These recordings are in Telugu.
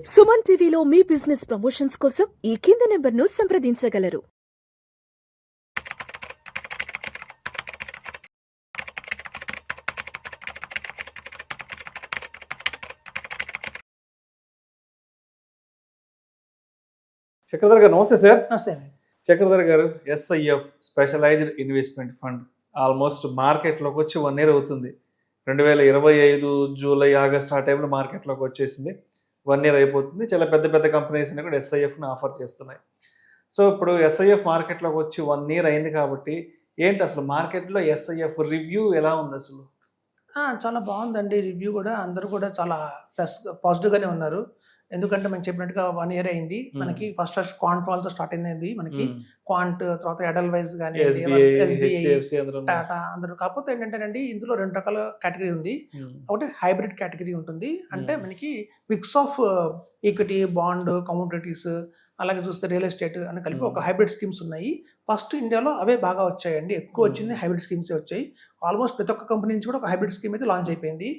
సుమన్ టీవీలో మీ బిజినెస్ ప్రమోషన్స్ కోసం ఈ కింది నెంబర్ను సంప్రదించగలరు. చక్రధర్ గారు నమస్తే సార్. నమస్తే అండి. చక్రధర్ గారు, SIF specialised investment fund almost మార్కెట్లోకి వచ్చి 1 year అవుతుంది. 2025 జూలై ఆగస్ట్ ఆ టైంలో మార్కెట్లోకి వచ్చేసింది. 1 year అయిపోతుంది. చాలా పెద్ద పెద్ద కంపెనీస్ అన్ని కూడా ఎస్ఐఎఫ్ని ఆఫర్ చేస్తున్నాయి. సో ఇప్పుడు ఎస్ఐఎఫ్ మార్కెట్లోకి వచ్చి 1 year అయింది కాబట్టి ఏంటి అసలు మార్కెట్లో ఎస్ఐఎఫ్ రివ్యూ ఎలా ఉంది అసలు? చాలా బాగుందండి రివ్యూ కూడా. అందరూ కూడా చాలా పాజిటివ్గానే ఉన్నారు. ఎందుకంటే మనం చెప్పినట్టుగా 1 year అయింది. మనకి ఫస్ట్ క్వాంట్ వాళ్ళతో స్టార్ట్ అయింది. మనకి క్వాంట్ తర్వాత ఎడల్ వైజ్ కానీ టాటా అందరూ. కాకపోతే ఏంటంటేనండి ఇందులో 2 రకాల కేటగిరీ ఉంది. ఒకటి హైబ్రిడ్ కేటగిరీ ఉంటుంది. అంటే మనకి mix of equity, bond, commodities, అలాగే చూస్తే రియల్ ఎస్టేట్ అని కలిపి ఒక హైబ్రిడ్ స్కీమ్స్ ఉన్నాయి. ఫస్ట్ ఇండియాలో అవే బాగా వచ్చాయండి. ఎక్కువ వచ్చింది హైబ్రిడ్ స్కీమ్సే వచ్చాయి. ఆల్మోస్ట్ ప్రతి ఒక్క కంపెనీ నుంచి కూడా ఒక హైబ్రిడ్ స్కీమ్ అయితే లాంచ్ అయిపోయింది.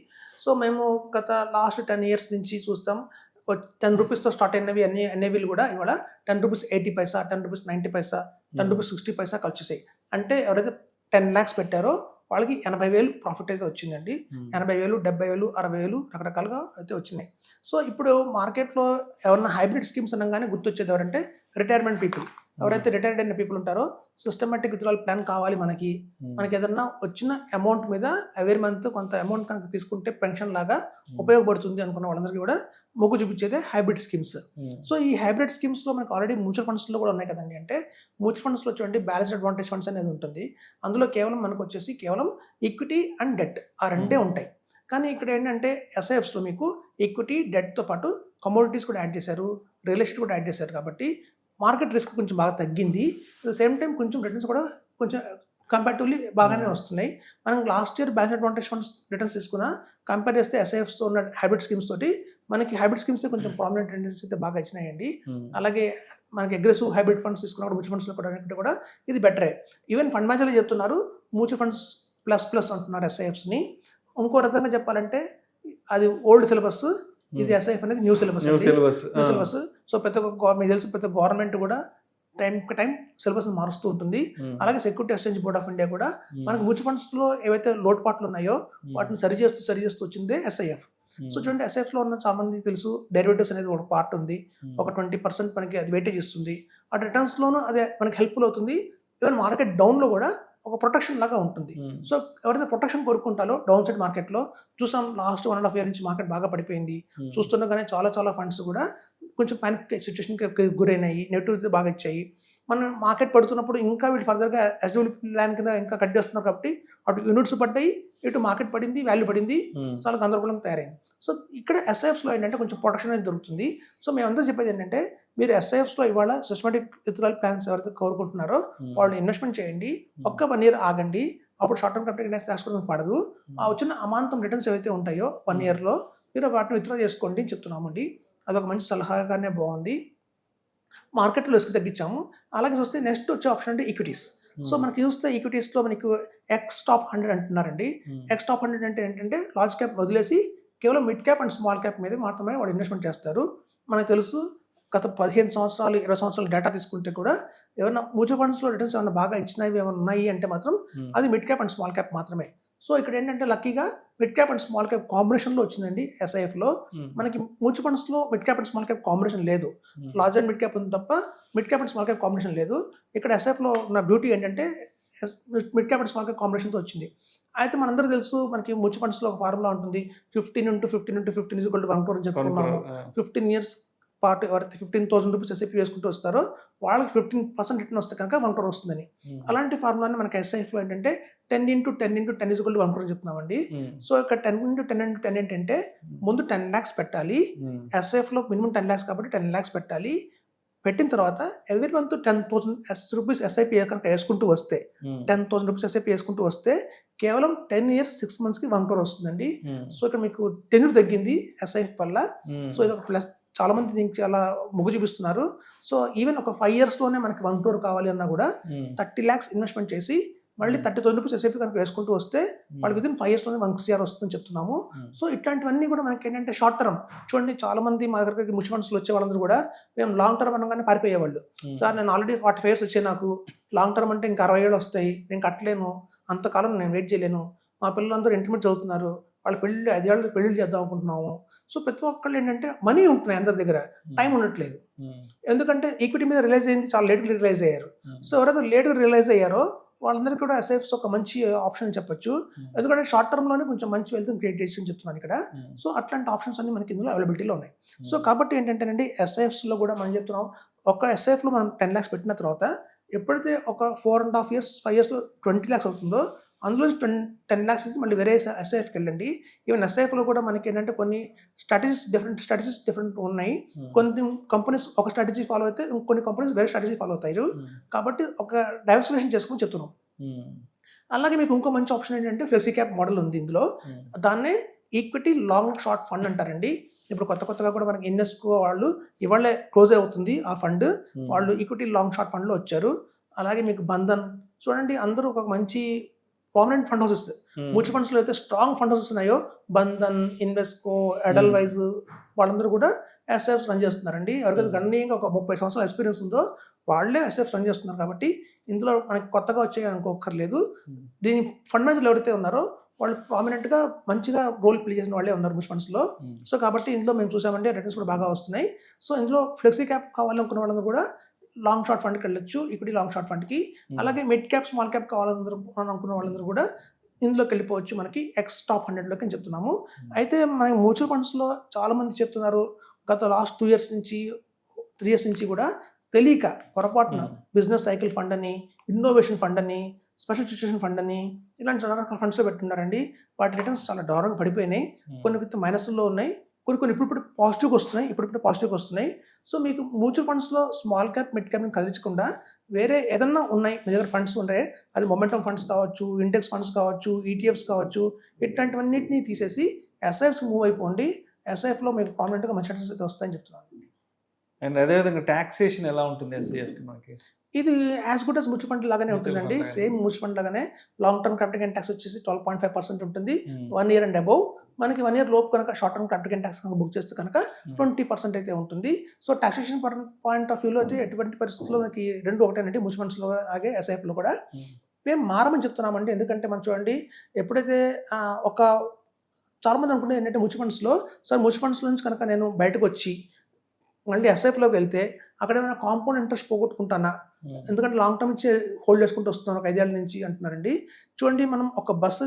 సో మేము గత లాస్ట్ 10 years నుంచి చూస్తాం. 10 రూపీస్తో స్టార్ట్ అయినవి అనేవిలు కూడా ఇవాళ 10 రూపీస్ 80 పైసా, 10 రూపీస్ 90 పైసా, 10 రూపీస్ 60 పైసా వచ్చేసాయి. అంటే ఎవరైతే 10 lakhs పెట్టారో వాళ్ళకి 80,000 ప్రాఫిట్ అయితే వచ్చిందండి. 80,000, 70,000, 60,000 రకరకాలుగా అయితే వచ్చినాయి. సో ఇప్పుడు మార్కెట్లో ఎవరన్నా హైబ్రిడ్ స్కీమ్స్ అనగానే గుర్తొచ్చేది ఎవరంటే రిటైర్మెంట్ పీపుల్. ఎవరైతే రిటైర్డ్ అయిన పీపుల్ ఉంటారో సిస్టమేటిక్ విత్డ్రాయల్ ప్లాన్ కావాలి మనకి ఏదన్నా వచ్చిన అమౌంట్ మీద ఎవరీ మంత్ కొంత అమౌంట్ కనుక తీసుకుంటే పెన్షన్ లాగా ఉపయోగపడుతుంది అనుకున్న వాళ్ళందరికీ కూడా మొగ్గు చూపించేదే హైబ్రిడ్ స్కీమ్స్. సో ఈ హైబ్రిడ్ స్కీమ్స్లో మనకు ఆల్రెడీ మ్యూచువల్ ఫండ్స్లో కూడా ఉన్నాయి కదండి. అంటే మ్యూచువల్ ఫండ్స్లో చూడండి బ్యాలెన్స్డ్ అడ్వాంటేజ్ ఫండ్స్ అనేది ఉంటుంది. అందులో కేవలం మనకు వచ్చేసి కేవలం ఈక్విటీ అండ్ డెట్ ఆ రెండే ఉంటాయి. కానీ ఇక్కడ ఏంటంటే ఎస్ఐఎఫ్స్లో మీకు ఈక్విటీ, డెట్తో పాటు కమోడిటీస్ కూడా యాడ్ చేశారు, రియల్ ఎస్టేట్ కూడా యాడ్ చేశారు. కాబట్టి మార్కెట్ రిస్క్ కొంచెం బాగా తగ్గింది. అట్ ద సేమ్ టైం కొంచెం రిటర్న్స్ కూడా కొంచెం కంపారిటివ్లీ బాగానే వస్తున్నాయి. మనం last year balance advantage funds returns తీసుకున్నా కంపేర్ చేస్తే ఎస్ఐఎఫ్స్తో ఉన్న హైబ్రిడ్ స్కీమ్స్ తోటి మనకి హైబ్రిడ్ స్కీమ్స్ కొంచెం ప్రామినెంట్ టెండెన్సీస్ అయితే బాగా ఇచ్చినాయండి. అలాగే మనకి అగ్రెసివ్ హైబ్రిడ్ ఫండ్స్ తీసుకున్నప్పుడు మ్యూచువల్ ఫండ్స్లో కూడా ఇది బెటరే. ఈవెన్ ఫండ్ మేనేజర్లు చెప్తున్నారు మ్యూచువల్ ఫండ్స్ ప్లస్ అంటున్నారు ఎస్ఐఎఫ్స్ని. ఇంకో రకంగా చెప్పాలంటే అది ఓల్డ్ సిలబస్, ఇది ఎస్ఐఎఫ్ అనేది న్యూ సిలబస్. సో ప్రతి ఒక్క మీకు తెలుసు ప్రతి గవర్నమెంట్ కూడా టైం సిలబస్ మారుస్తూ ఉంటుంది. అలాగే security exchange board of India కూడా మనకి మ్యూచువల్ ఫండ్స్ లో ఏవైతే లోటుపాట్లు ఉన్నాయో వాటిని సరిచేస్తూ వచ్చిందే ఎస్ఐఎఫ్. సో చూడండి ఎస్ఐఎఫ్ లో ఉన్న చాలా మంది తెలుసు డెరివేటివ్స్ అనేది ఒక పార్ట్ ఉంది. ఒక 20% మనకి అది వెయిటేజ్ ఇస్తుంది. ఆ రిటర్న్స్ లోనూ అదే మనకి హెల్ప్ఫుల్ అవుతుంది. ఈవెన్ మార్కెట్ డౌన్ లో కూడా ఒక ప్రొటెక్షన్ లాగా ఉంటుంది. సో ఎవరైతే ప్రొటెక్షన్ కోరుకుంటారో డౌన్ సైడ్ మార్కెట్లో చూసాం లాస్ట్ 1.5 year నుంచి మార్కెట్ బాగా పడిపోయింది. చూస్తుండగానే చాలా ఫండ్స్ కూడా కొంచెం పానిక్ సిచ్యువేషన్కి గురైనాయి, నెగిటివ్ బాగా ఇచ్చాయి. మనం మార్కెట్ పడుతున్నప్పుడు ఇంకా వీళ్ళు ఫర్దర్గా ఎస్డబ్ల్యూ ప్లాన్ కింద ఇంకా కట్ చేస్తున్నారు కాబట్టి అటు యూనిట్స్ పడ్డాయి, ఇటు మార్కెట్ పడింది, వాల్యూ పడింది, చాలా గందరగోళంగా తయారైంది. సో ఇక్కడ ఎస్ఐఎఫ్స్లో ఏంటంటే కొంచెం ప్రొటెక్షన్ అనేది దొరుకుతుంది. సో మేమందరూ చెప్పేది ఏంటంటే మీరు ఎస్ఐఎఫ్స్లో ఇవాళ సిస్టమేటిక్ విత్డ్రాయల్ ప్లాన్స్ ఎవరైతే కోరుకుంటున్నారో వాళ్ళు ఇన్వెస్ట్మెంట్ చేయండి. ఒక్క 1 year ఆగండి. అప్పుడు షార్ట్ టర్మ్ క్యాపిటల్ గెయిన్స్ తీసుకోవడానికి పడదు. ఆ వచ్చిన అమాంతం రిటర్న్స్ ఏవైతే ఉంటాయో 1 yearలో మీరు వాటిని విత్డ్రా చేసుకోండి అని చెప్తున్నామండి. అదొక మంచి సలహాగానే బాగుంది. మార్కెట్లో రిస్క్ తగ్గించాము. అలాగే చూస్తే నెక్స్ట్ వచ్చే ఆప్షన్ అంటే ఈక్విటీస్. సో మనకి చూస్తే ఈక్విటీస్లో మనకు ఎక్స్ టాప్ 100 అంటున్నారండి. ఎక్స్ టాప్ 100 అంటే ఏంటంటే లార్జ్ క్యాప్ వదిలేసి కేవలం mid cap and small cap మీద మాత్రమే వాడు ఇన్వెస్ట్మెంట్ చేస్తారు. మనకు తెలుసు గత 15 సంవత్సరాలు 20 సంవత్సరాలు డేటా తీసుకుంటే కూడా ఏమైనా మ్యూచువల్ ఫండ్స్లో రిటర్న్స్ ఏమైనా బాగా ఇచ్చినవి ఏమైనా ఉన్నాయి అంటే మాత్రం అది mid cap and small cap మాత్రమే. సో ఇక్కడ ఏంటంటే లక్కీగా mid cap and small cap కాంబినేషన్లో వచ్చిందండి ఎస్ఐఎఫ్లో. మనకి మ్యూచువల్ ఫండ్స్లో mid cap and small cap combination లేదు. లార్జ్ అండ్ మిడ్ క్యాప్ ఉంది తప్ప mid cap and small cap combination లేదు. ఇక్కడ ఎస్ఐఎఫ్లో ఉన్న బ్యూటీ ఏంటంటే mid cap and small cap కాంబినేషన్తో వచ్చింది. అయితే మనందరూ తెలుసు మనకి మ్యూచువల్ ఫండ్స్లో ఒక ఫార్ములా ఉంటుంది 15x15 = 1 crore అని చెప్పుకున్నాము. 15 years పాటు ఎవరైతే 15,000 రూపీస్ ఎస్ఐపి వేసుకుంటూ వస్తారో వాళ్ళకి 15% రిటర్న్ వస్తే కనుక 1 crore వస్తుందని. అలాంటి ఫార్ములాని మనకి ఎస్ఐఎఫ్లో ఏంటంటే 10x10 × 10 = 1 crore చెప్తున్నామండి. సో ఇక్కడ 10x10 ఏంటంటే ముందు 10 lakhs పెట్టాలి. ఎస్ఐఎఫ్లో మినిమం 10 lakhs కాబట్టి 10 lakhs పెట్టాలి. పెట్టిన తర్వాత ఎవ్రీ మంత్ 10,000 రూపీస్ ఎస్ఐపి కనుక వేసుకుంటూ వస్తే 10,000 రూపీస్ ఎస్ఐపి వేసుకుంటూ వస్తే కేవలం 10 years 6 months కి 1 crore వస్తుందండి. సో ఇక్కడ మీకు టెన్యూర్ తగ్గింది ఎస్ఐఎఫ్ వల్ల. సో ఇది ఒక ప్లస్. చాలా మంది దీనికి చాలా మొగ్గు చూపిస్తున్నారు. సో ఈవెన్ ఒక 5 yearsలోనే మనకి 1 crore కావాలి అన్నా కూడా 30 lakhs ఇన్వెస్ట్మెంట్ చేసి మళ్ళీ 30,000 రూపీస్ ఎస్ఐపి కనుక వేసుకుంటూ వస్తే వాళ్ళు వితిన్ 5 yearsలోనే 1 CR వస్తుందని చెప్తున్నాము. సో ఇట్లాంటివన్నీ కూడా మనకి ఏంటంటే షార్ట్ టర్మ్. చూడండి చాలా మంది మా దగ్గరికి మ్యూచువల్ ఫండ్స్లో వచ్చే వాళ్ళందరూ కూడా మేము లాంగ్ టర్మ్ అనగానే పారిపోయేవాళ్ళు. సార్ నేను ఆల్రెడీ 45 years వచ్చాయి, నాకు లాంగ్ టర్మ్ అంటే ఇంకా 60 ఏళ్ళు వస్తాయి, నేను కట్టలేను, అంతకాలం నేను వెయిట్ చేయలేను, మా పిల్లలందరూ ఇంటర్మీడియట్ చదువుతున్నారు, వాళ్ళ 5 ఏళ్ళు పెళ్ళిళ్ళు చేద్దాం అనుకుంటున్నాము. సో ప్రతి ఒక్కళ్ళు ఏంటంటే మనీ ఉంటున్నాయి అందరి దగ్గర, టైం ఉండట్లేదు. ఎందుకంటే ఈక్విటీ మీద రిలైజ్ అయింది చాలా లేట్గా రిలైజ్ అయ్యారు. సో ఎవరైతే లేట్గా రిలైజ్ అయ్యారో వాళ్ళందరికీ కూడా ఎస్ఐఎఫ్స్ ఒక మంచి ఆప్షన్ చెప్పొచ్చు. ఎందుకంటే షార్ట్ టర్మ్లోనే కొంచెం మంచి వెల్త్ క్రియేట్ చేసి చెప్తున్నాను ఇక్కడ. సో అట్లాంటి ఆప్షన్స్ అన్ని మనకి ఇందులో అవైలబిలిటీలో ఉన్నాయి. సో కాబట్టి ఏంటంటేనండి ఎస్ఐఎఫ్స్లో కూడా మనం చెప్తున్నాం, ఒక ఎస్ఐఎఫ్లో మనం 10 lakhs పెట్టిన తర్వాత ఎప్పుడైతే ఒక 4.5 years 5 yearsలో 20 lakhs అవుతుందో అందులో 10 lakhs మళ్ళీ వేరే ఎస్ఐఎఫ్కి వెళ్ళండి. ఈవెన్ ఎస్ఐఎఫ్లో కూడా మనకి ఏంటంటే కొన్ని స్ట్రాటజీస్ డిఫరెంట్ ఉన్నాయి. కొన్ని కంపెనీస్ ఒక స్ట్రాటజీ ఫాలో అయితే కొన్ని కంపెనీస్ వేరే స్ట్రాటజీ ఫాలో అవుతారు. కాబట్టి ఒక డైవర్సిఫికేషన్ చేసుకుని చెప్తున్నాం. అలాగే మీకు ఇంకో మంచి ఆప్షన్ ఏంటంటే ఫ్లెక్సీ క్యాప్ మోడల్ ఉంది ఇందులో. దాన్నే ఈక్విటీ లాంగ్ షార్ట్ ఫండ్ అంటారండి. ఇప్పుడు కొత్తగా కూడా మనకి ఇన్వెస్కో వాళ్ళు ఇవాళ క్లోజ్ అవుతుంది ఆ ఫండ్, వాళ్ళు ఈక్విటీ లాంగ్ షార్ట్ ఫండ్లో వచ్చారు. అలాగే మీకు బంధన్ చూడండి, అందరూ ఒక మంచి పర్మనెంట్ ఫండ్ హౌసెస్. మ్యూచువల్ ఫండ్స్లో అయితే స్ట్రాంగ్ ఫండ్ హౌసెస్ ఉన్నాయో బంధన్, ఇన్వెస్కో, ఎడల్వైజ్ వాళ్ళందరూ కూడా ఎస్ఎఫ్స్ రన్ చేస్తున్నారండి. ఎవరికైతే గణనీయంగా ఒక 30 సంవత్సరాల ఎక్స్పీరియన్స్ ఉందో వాళ్ళే ఎస్ఎఫ్స్ రన్ చేస్తున్నారు. కాబట్టి ఇందులో మనకి కొత్తగా వచ్చాయి అనుకోకర్లేదు. దీని ఫండ్ మేనేజర్లు ఎవరైతే ఉన్నారో వాళ్ళు ప్రామినెంట్గా మంచిగా రోల్ ప్లే చేసిన వాళ్ళే ఉన్నారు మ్యూచువల్ ఫండ్స్లో. సో కాబట్టి ఇందులో మేము చూసామంటే రిటర్న్స్ కూడా బాగా వస్తున్నాయి. సో ఇందులో ఫ్లెక్సీ క్యాప్ కావాలనుకున్న వాళ్ళందరూ కూడా లాంగ్ షార్ట్ ఫండ్కి వెళ్ళొచ్చు, ఈక్విటీ లాంగ్ షార్ట్ ఫండ్కి. అలాగే మిడ్ క్యాప్ స్మాల్ క్యాప్ కావాలందరూ అనుకున్న వాళ్ళందరూ కూడా ఇందులోకి వెళ్ళిపోవచ్చు, మనకి ఎక్స్ టాప్ 100లోకి అని చెప్తున్నాము. అయితే మన మ్యూచువల్ ఫండ్స్లో చాలామంది చెప్తున్నారు గత లాస్ట్ 2 years నుంచి 3 years నుంచి కూడా తెలియక పొరపాటున బిజినెస్ సైకిల్ ఫండ్ అని, ఇన్నోవేషన్ ఫండ్ అని, స్పెషల్ సిచ్యుయేషన్ ఫండ్ అని ఇలాంటి చాలా రకాల ఫండ్స్లో పెట్టున్నారండి. వాటి రిటర్న్స్ చాలా దారుణంగా పడిపోయినాయి. కొన్ని మైనస్లో ఉన్నాయి, కొన్ని ఇప్పుడు పాజిటివ్గా వస్తున్నాయి, ఇప్పుడు పాజిటివ్గా వస్తున్నాయి. సో మీకు మ్యూచువల్ ఫండ్స్లో స్మాల్ క్యాప్ మిడ్ క్యాప్ని కదిలించకుండా వేరే ఏదన్నా ఉన్నాయి మీ దగ్గర ఫండ్స్ ఉంటాయి, అది మొమెంటమ్ ఫండ్స్ కావచ్చు, ఇండెక్స్ ఫండ్స్ కావచ్చు, ఈటీఎఫ్స్ కావచ్చు, ఇట్లాంటివన్నింటినీ తీసేసి ఎస్ఐఎఫ్స్ మూవ్ అయిపోండి. ఎస్ఐఎఫ్లో మీకు పర్మనెంట్గా మంచి రిటర్న్స్ అయితే వస్తాయని చెప్తున్నాను. అండ్ అదేవిధంగా ట్యాక్సేషన్ ఎలా ఉంటుంది ఎస్ఐఎఫ్కి? మనకి ఇది as good as mutual fund లాగానే ఉంటుందండి. సేమ్ మ్యూచువల్ ఫండ్ లాగానే long term capital gain tax వచ్చేసి 12.5% ఉంటుంది. 1 year అండ్ అబౌవ్. మనకి 1 year లోపు కనుక short term capital gain tax కనుక బుక్ చేస్తే కనుక 20% అయితే ఉంటుంది. సో టాక్సేషన్ పాయింట్ ఆఫ్ వ్యూలో అయితే ఎటువంటి పరిస్థితుల్లో మనకి రెండు ఒకటేనండి, మ్యూచువల్ ఫండ్స్లో అలాగే ఎస్ఐఎఫ్లో కూడా. మేము మారమని చెప్తున్నామండి. ఎందుకంటే మనం చూడండి, ఎప్పుడైతే ఒక చాలామంది అనుకుంటే ఏంటంటే మ్యూచువల్ ఫండ్స్లో, సార్ మ్యూచువల్ ఫండ్స్లో నుంచి కనుక నేను బయటకు వచ్చి మళ్ళీ ఎస్ఐఎఫ్లోకి వెళ్తే అక్కడ ఏమైనా కాంపౌండ్ ఇంట్రెస్ట్ పోగొట్టుకుంటానా, ఎందుకంటే లాంగ్ టర్మ్ నుంచి హోల్డ్ చేసుకుంటూ వస్తున్నాను ఒక 5 ఏళ్ళ నుంచి అంటున్నారండి. చూడండి, మనం ఒక బస్సు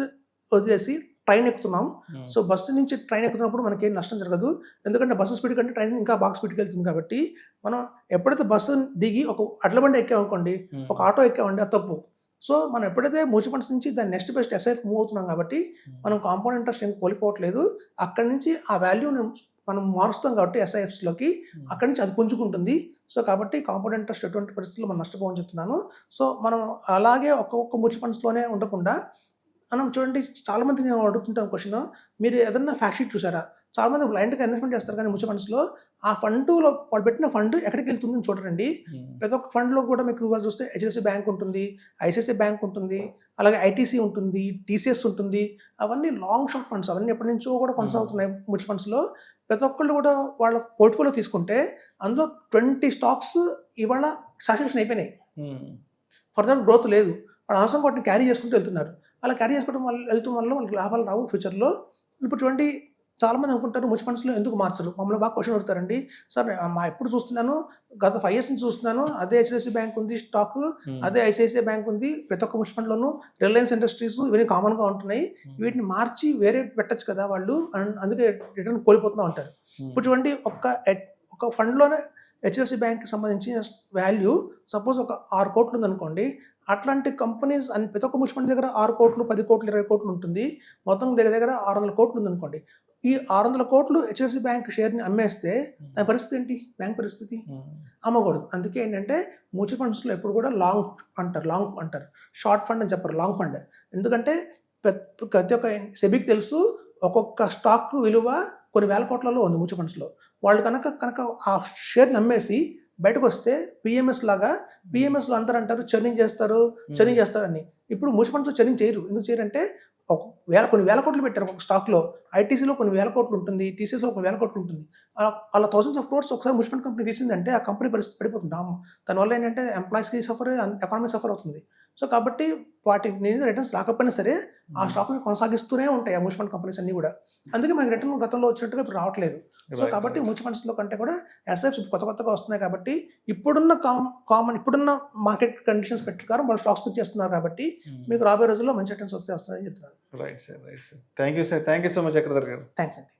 వదిలేసి ట్రైన్ ఎక్కుతున్నాం. సో బస్సు నుంచి ట్రైన్ ఎక్కుతున్నప్పుడు మనకి ఏం నష్టం జరగదు, ఎందుకంటే బస్సు స్పీడ్ కంటే ట్రైన్ ఇంకా బాగా స్పీడ్కి వెళ్తుంది. కాబట్టి మనం ఎప్పుడైతే బస్సు దిగి ఒక అట్ల బండి ఎక్కామనుకోండి, ఒక ఆటో ఎక్కామండి, అది తప్పు. సో మనం ఎప్పుడైతే మ్యూచువల్ ఫండ్స్ నుంచి దాని నెక్స్ట్ బెస్ట్ ఎస్ఐఎఫ్ మూవ్ అవుతున్నాం కాబట్టి మనం కాంపౌండ్ ఇంట్రెస్ట్ ఏం కోల్పోవట్లేదు. అక్కడి నుంచి ఆ వాల్యూని మనం మారుస్తాం కాబట్టి ఎస్ఐఎఫ్స్లోకి, అక్కడి నుంచి అది పుంజుకుంటుంది. సో కాబట్టి కాంపౌండ్ ఇంట్రెస్ట్ ఎటువంటి పరిస్థితుల్లో మనం నష్టపోవని చెప్తున్నాను. సో మనం అలాగే ఒక్కొక్క మ్యూచువల్ ఫండ్స్లోనే ఉండకుండా మనం చూడండి, చాలామంది నేను అడుగుతుంటాను క్వశ్చన్, మీరు ఏదన్నా ఫ్యాక్ట్ షీట్ చూసారా? చాలామంది బ్లైండ్గా ఇన్వెస్ట్మెంట్ చేస్తారు, కానీ మ్యూచువల్ ఫండ్స్లో ఆ ఫండ్లో వాళ్ళు పెట్టిన ఫండ్ ఎక్కడికి వెళ్తుందని చూడరండి. ప్రతి ఒక్క ఫండ్లో కూడా మీకు చూస్తే హెచ్డిఎఫ్సి బ్యాంక్ ఉంటుంది, ఐసిఐసిఐ బ్యాంక్ ఉంటుంది, అలాగే ఐటీసీ ఉంటుంది, టీసీఎస్ ఉంటుంది. అవన్నీ లాంగ్ షార్ట్ ఫండ్స్, అవన్నీ ఎప్పటి నుంచో కూడా కొనసాగుతున్నాయి మ్యూచువల్ ఫండ్స్లో. ప్రతి ఒక్కళ్ళు కూడా వాళ్ళ పోర్ట్ఫోలియో తీసుకుంటే అందులో 20 stocks ఇవాళ సాచురేషన్ అయిపోయినాయి, ఫర్దర్ గ్రోత్ లేదు. వాళ్ళు అనవసరం వాటిని క్యారీ చేసుకుంటూ వెళ్తున్నారు. అలా క్యారీ చేసుకోవడం వెళ్తున్న వల్ల వాళ్ళకి లాభాలు రావు ఫ్యూచర్లో. ఇప్పుడు చూడండి, చాలామంది అనుకుంటారు మ్యూచువల్ ఫండ్స్లో ఎందుకు మార్చరు, మమ్మల్ని బాగా క్వశ్చన్ అడుగుతారండి. సార్ ఎప్పుడు చూస్తున్నాను, గత 5 years నుంచి చూస్తున్నాను, అదే హెచ్డిఎఫ్సి బ్యాంక్ ఉంది స్టాక్, అదే ఐసిఐసిఐ బ్యాంక్ ఉంది, ప్రతి ఒక్క మ్యూచువల్ ఫండ్లోనూ రిలయన్స్ ఇండస్ట్రీస్ ఇవన్నీ కామన్గా ఉంటున్నాయి, వీటిని మార్చి వేరే పెట్టచ్చు కదా వాళ్ళు, అందుకే రిటర్న్ కోల్పోతూ ఉంటారు. ఇప్పుడు చూడండి, ఒక ఫండ్లోనే హెచ్డిఎఫ్సి బ్యాంక్కి సంబంధించిన వాల్యూ సపోజ్ ఒక 6 కోట్లు ఉందనుకోండి. అట్లాంటి కంపెనీస్ అని ప్రతి ఒక్క మ్యూచువల్ ఫండ్ దగ్గర 6 కోట్లు, 10 కోట్లు, 20 కోట్లు ఉంటుంది. మొత్తం దగ్గర 600 కోట్లు ఉందనుకోండి. ఈ 600 కోట్లు హెచ్డిఎఫ్సి బ్యాంక్ షేర్ని అమ్మేస్తే దాని పరిస్థితి ఏంటి? బ్యాంక్ పరిస్థితి అమ్మకూడదు. అందుకే ఏంటంటే మ్యూచువల్ ఫండ్స్లో ఎప్పుడు కూడా లాంగ్ అంటారు, షార్ట్ ఫండ్ అని చెప్పరు, లాంగ్ ఫండ్. ఎందుకంటే ప్రతి ఒక్క సెబీకి తెలుసు, ఒక్కొక్క స్టాక్ విలువ కొన్ని వేల కోట్లలో ఉంది మ్యూచువల్ ఫండ్స్లో. వాళ్ళు కనుక ఆ షేర్ని అమ్మేసి బయటకు వస్తే పిఎంఎస్ లాగా పిఎంఎస్లో అందరూ అంటారు చర్నింగ్ చేస్తారని. ఇప్పుడు మ్యూచువల్ ఫండ్స్లో చర్నింగ్ చేయరు. ఎందుకు చేయరంటే కొన్ని వేల కోట్లు పెట్టారు ఒక స్టాక్లో. ఐటీసీలో కొన్ని వేల కోట్లు ఉంటుంది, టీసీఎస్లో కొన్ని వేల కోట్లు ఉంటుంది. అలా థౌసండ్స్ ఆఫ్ క్రోర్స్ ఒకసారి మ్యూచువల్ ఫండ్ కంపెనీ తీసిందంటే ఆ కంపెనీ పరిస్థితి పడిపోతుంది. దానివల్ల ఏంటంటే ఎంప్లాయీస్కి సఫర్, ఎకానమీ సఫర్ అవుతుంది. సో కాబట్టి వాటి రిటర్న్స్ రాకపోయినా సరే ఆ స్టాక్ని కొనసాగిస్తూనే ఉంటాయి ఆ మ్యూచువల్ ఫండ్ కంపెనీస్ అన్ని కూడా. అందుకే మనకి రిటర్న్ గతంలో వచ్చినట్టుగా ఇప్పుడు రావట్లేదు. సో కాబట్టి మ్యూచువల్ ఫండ్స్లో కంటే కూడా ఎస్ఐఎఫ్స్ కొత్తగా వస్తున్నాయి కాబట్టి ఇప్పుడున్న ఇప్పుడున్న మార్కెట్ కండిషన్స్ ప్రకారం వాళ్ళు స్టాక్స్ పిక్ చేస్తున్నారు కాబట్టి మీకు రాబోయే రోజుల్లో మంచి రిటర్న్స్ వస్తాయని చెప్తున్నారు. Right sir. Thank you so much Chakradhar గారు. థ్యాంక్స్ అండి.